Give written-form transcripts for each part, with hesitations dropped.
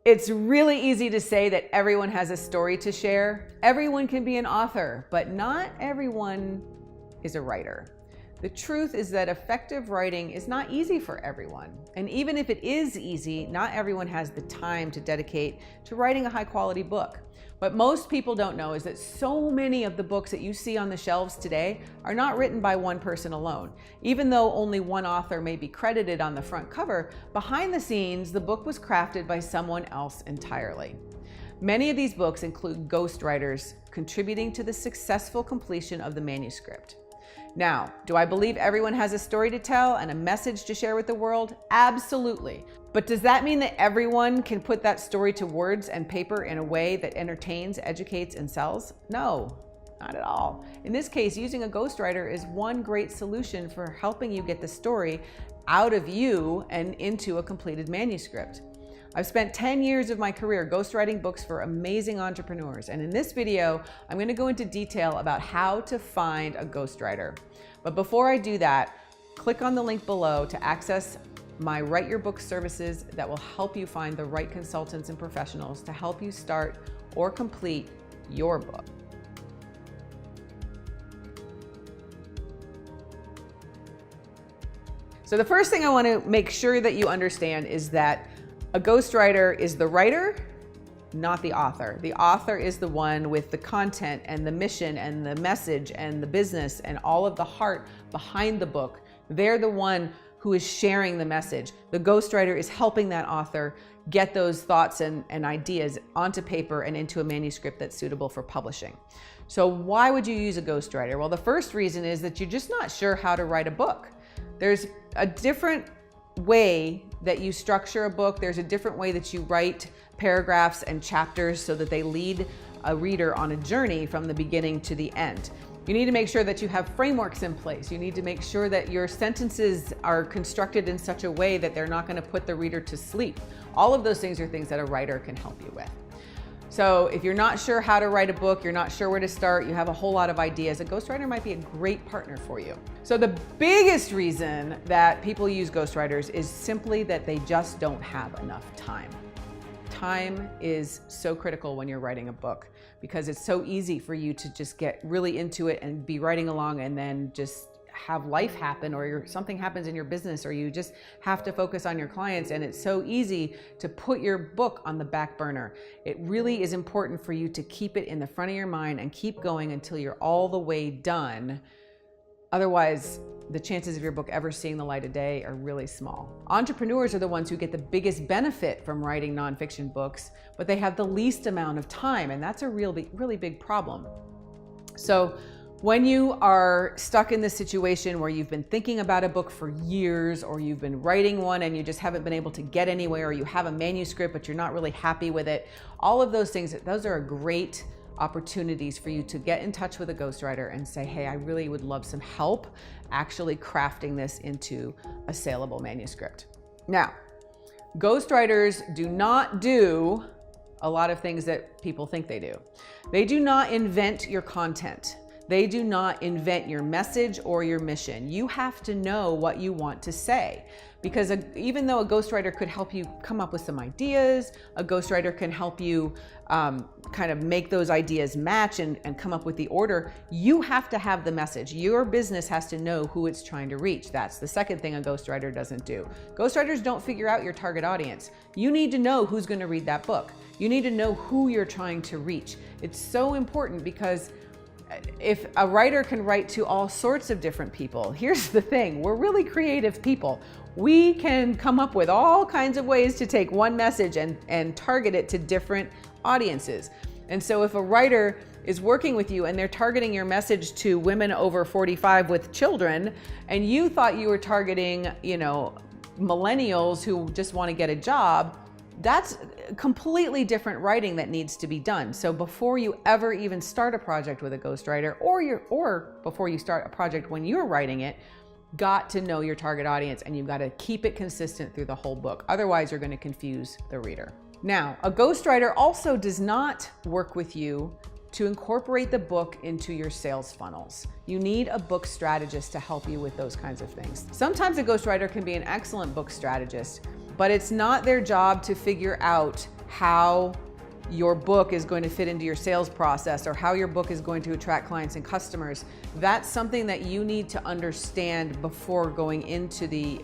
It's really easy to say that everyone has a story to share. Everyone can be an author, but not everyone is a writer. The truth is that effective writing is not easy for everyone. And even if it is easy, not everyone has the time to dedicate to writing a high quality book. What most people don't know is that so many of the books that you see on the shelves today are not written by one person alone. Even though only one author may be credited on the front cover, behind the scenes, the book was crafted by someone else entirely. Many of these books include ghostwriters contributing to the successful completion of the manuscript. Now, do I believe everyone has a story to tell and a message to share with the world? Absolutely. But does that mean that everyone can put that story to words and paper in a way that entertains, educates, and sells? No, not at all. In this case, using a ghostwriter is one great solution for helping you get the story out of you and into a completed manuscript. I've spent 10 years of my career ghostwriting books for amazing entrepreneurs, and in this video, I'm going to go into detail about how to find a ghostwriter. But before I do that, click on the link below to access my Write Your Book services that will help you find the right consultants and professionals to help you start or complete your book. So the first thing I want to make sure that you understand is that a ghostwriter is the writer, not the author. The author is the one with the content and the mission and the message and the business and all of the heart behind the book. They're the one who is sharing the message. The ghostwriter is helping that author get those thoughts and ideas onto paper and into a manuscript that's suitable for publishing. So why would you use a ghostwriter? Well, the first reason is that you're just not sure how to write a book. There's a different way that you structure a book. There's a different way that you write paragraphs and chapters so that they lead a reader on a journey from the beginning to the end. You need to make sure that you have frameworks in place. You need to make sure that your sentences are constructed in such a way that they're not going to put the reader to sleep. All of those things are things that a writer can help you with. So if you're not sure how to write a book, you're not sure where to start, you have a whole lot of ideas, a ghostwriter might be a great partner for you. So the biggest reason that people use ghostwriters is simply that they just don't have enough time. Time is so critical when you're writing a book because it's so easy for you to just get really into it and be writing along and then just have life happen, or something happens in your business, or you just have to focus on your clients, and it's so easy to put your book on the back burner. It really is important for you to keep it in the front of your mind and keep going until you're all the way done. Otherwise, the chances of your book ever seeing the light of day are really small. Entrepreneurs are the ones who get the biggest benefit from writing nonfiction books, but they have the least amount of time, and that's a really big problem. So when you are stuck in this situation where you've been thinking about a book for years, or you've been writing one and you just haven't been able to get anywhere, or you have a manuscript but you're not really happy with it, all of those things, those are great opportunities for you to get in touch with a ghostwriter and say, hey, I really would love some help actually crafting this into a saleable manuscript. Now, ghostwriters do not do a lot of things that people think they do. They do not invent your content. They do not invent your message or your mission. You have to know what you want to say, because even though a ghostwriter could help you come up with some ideas, a ghostwriter can help you kind of make those ideas match and come up with the order, you have to have the message. Your business has to know who it's trying to reach. That's the second thing a ghostwriter doesn't do. Ghostwriters don't figure out your target audience. You need to know who's going to read that book. You need to know who you're trying to reach. It's so important, because if a writer can write to all sorts of different people, here's the thing, we're really creative people. We can come up with all kinds of ways to take one message and target it to different audiences. And so if a writer is working with you and they're targeting your message to women over 45 with children, and you thought you were targeting, millennials who just want to get a job, that's completely different writing that needs to be done. So before you ever even start a project with a ghostwriter, or before you start a project when you're writing it, got to know your target audience, and you've got to keep it consistent through the whole book. Otherwise, you're going to confuse the reader. Now, a ghostwriter also does not work with you to incorporate the book into your sales funnels. You need a book strategist to help you with those kinds of things. Sometimes a ghostwriter can be an excellent book strategist, but it's not their job to figure out how your book is going to fit into your sales process or how your book is going to attract clients and customers, that's something that you need to understand before going into the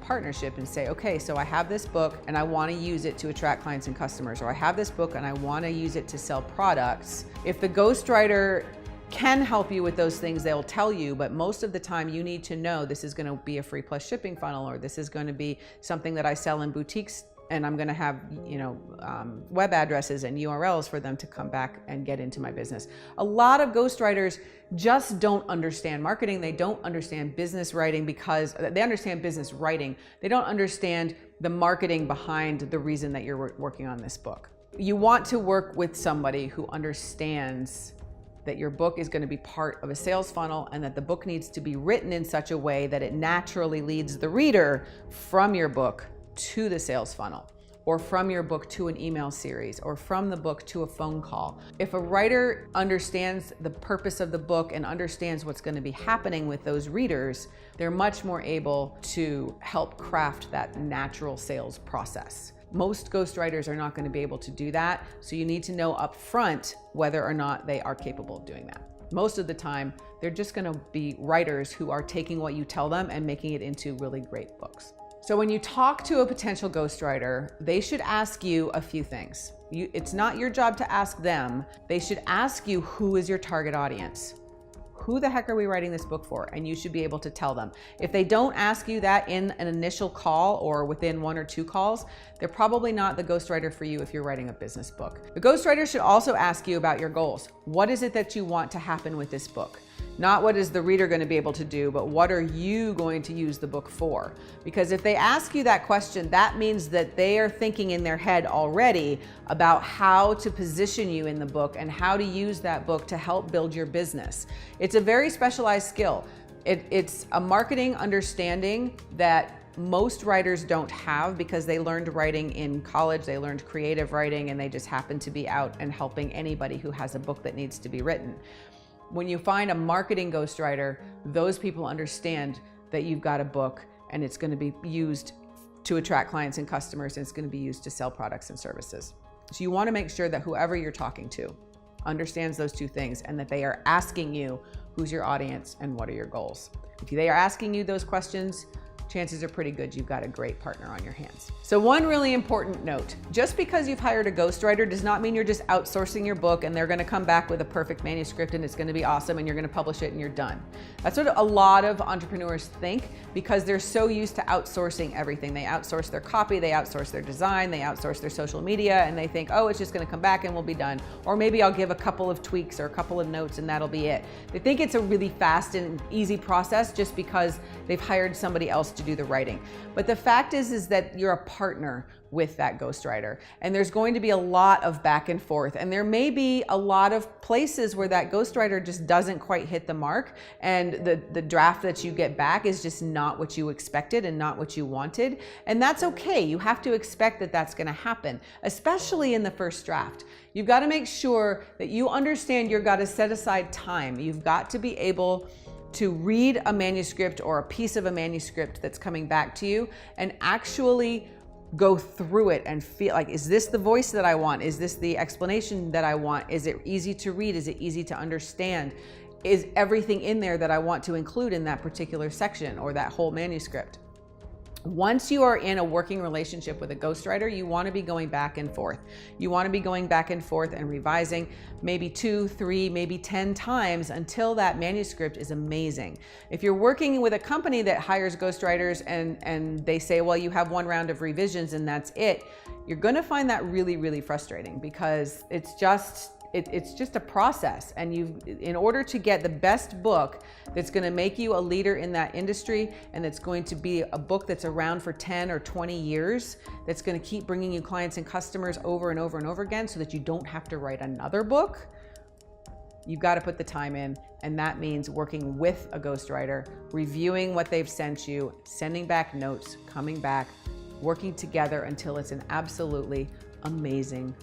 partnership and say, okay, so I have this book and I want to use it to attract clients and customers, or I have this book and I want to use it to sell products. If the ghostwriter can help you with those things, they'll tell you, but most of the time you need to know this is going to be a free plus shipping funnel, or this is going to be something that I sell in boutiques, and I'm going to have, web addresses and URLs for them to come back and get into my business. A lot of ghostwriters just don't understand marketing. They don't understand business writing because they understand business writing. They don't understand the marketing behind the reason that you're working on this book. You want to work with somebody who understands that your book is going to be part of a sales funnel, and that the book needs to be written in such a way that it naturally leads the reader from your book to the sales funnel, or from your book to an email series, or from the book to a phone call. If a writer understands the purpose of the book and understands what's going to be happening with those readers, they're much more able to help craft that natural sales process. Most ghostwriters are not going to be able to do that, so you need to know up front whether or not they are capable of doing that. Most of the time, they're just going to be writers who are taking what you tell them and making it into really great books. So when you talk to a potential ghostwriter, they should ask you a few things. It's not your job to ask them. They should ask you, who is your target audience? Who the heck are we writing this book for? And you should be able to tell them. If they don't ask you that in an initial call or within 1 or 2 calls, they're probably not the ghostwriter for you if you're writing a business book. The ghostwriter should also ask you about your goals. What is it that you want to happen with this book? Not what is the reader going to be able to do, but what are you going to use the book for? Because if they ask you that question, that means that they are thinking in their head already about how to position you in the book and how to use that book to help build your business. It's a very specialized skill. It's a marketing understanding that most writers don't have because they learned writing in college, they learned creative writing, and they just happen to be out and helping anybody who has a book that needs to be written. When you find a marketing ghostwriter, those people understand that you've got a book and it's going to be used to attract clients and customers, and it's going to be used to sell products and services. So you want to make sure that whoever you're talking to understands those 2 things, and that they are asking you who's your audience and what are your goals. If they are asking you those questions, chances are pretty good you've got a great partner on your hands. So one really important note, just because you've hired a ghostwriter does not mean you're just outsourcing your book and they're gonna come back with a perfect manuscript and it's gonna be awesome and you're gonna publish it and you're done. That's what a lot of entrepreneurs think, because they're so used to outsourcing everything. They outsource their copy, they outsource their design, they outsource their social media, and they think, oh, it's just gonna come back and we'll be done. Or maybe I'll give a couple of tweaks or a couple of notes and that'll be it. They think it's a really fast and easy process just because they've hired somebody else to do the writing. But the fact is that you're a partner with that ghostwriter, and there's going to be a lot of back and forth, and there may be a lot of places where that ghostwriter just doesn't quite hit the mark, and the draft that you get back is just not what you expected and not what you wanted, and that's okay. You have to expect that that's going to happen, especially in the first draft. You've got to make sure that you understand you've got to set aside time. You've got to be able to read a manuscript or a piece of a manuscript that's coming back to you and actually go through it and feel like, is this the voice that I want? Is this the explanation that I want? Is it easy to read? Is it easy to understand? Is everything in there that I want to include in that particular section or that whole manuscript? Once you are in a working relationship with a ghostwriter, you want to be going back and forth. You want to be going back and forth and revising maybe 2, 3, maybe 10 times until that manuscript is amazing. If you're working with a company that hires ghostwriters and they say, well, you have 1 round of revisions and that's it, you're going to find that really, really frustrating, because it's just a process, and in order to get the best book that's going to make you a leader in that industry, and that's going to be a book that's around for 10 or 20 years, that's going to keep bringing you clients and customers over and over and over again so that you don't have to write another book, you've got to put the time in, and that means working with a ghostwriter, reviewing what they've sent you, sending back notes, coming back, working together until it's an absolutely amazing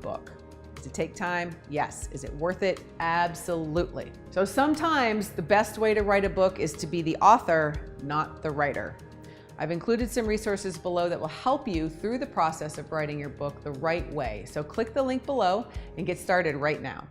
book. Does it take time? Yes. Is it worth it? Absolutely. So sometimes the best way to write a book is to be the author, not the writer. I've included some resources below that will help you through the process of writing your book the right way. So click the link below and get started right now.